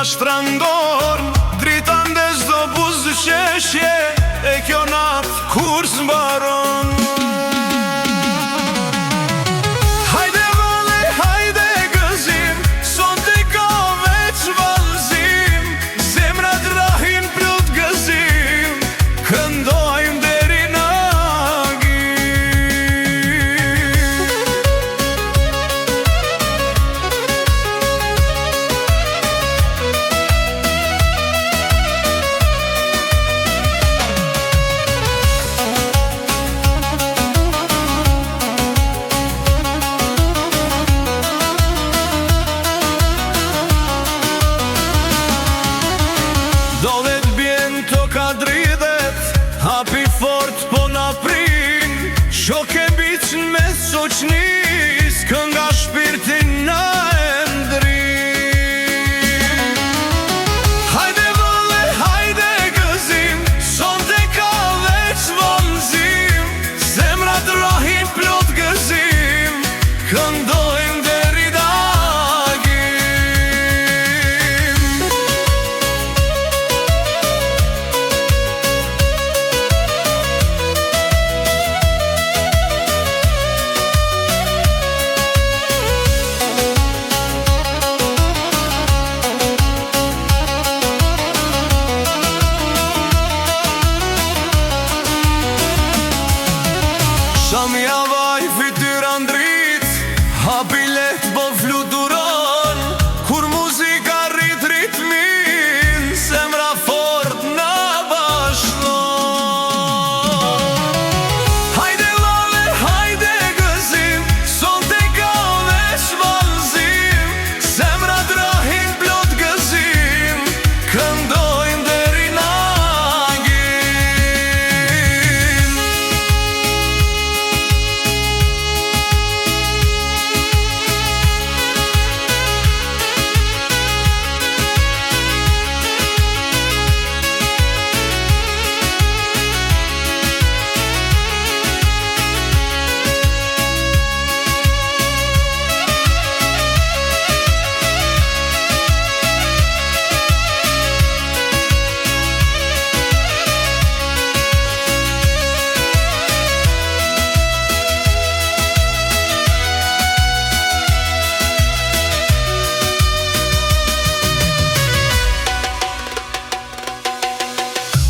shtrëngorn, drita nde zdo buzë qeshje, e kjo natë kur s'mbaron. Hajde vale, hajde gëzim, sonte ka veç valzim, zemrat rahin plot gëzim, këndojmë deri në Dolet bjen toka dridhet, hapi fort po na prin, shoke bicën me soqnis, kënga shpirtin na e ndrin. Hajde vale, hajde gëzim, sonte ka veç valzim, zemrat rahin plot gëzim, këndojmë deri dagim. Shamja vaj fytyra ndrit, hapi let po fluturon, kur muzika rrit ritmin, zemra fort na bashkon. Hajde vale, hajde gëzim, sonte ka veç valzim, zemrat rahin plot gëzim, këndojmë deri në agim.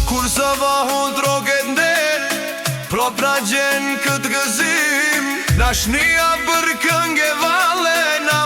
Kur sa vahun droget ndel, propra gjen këtë gëzim, dashnia për këngë vale, na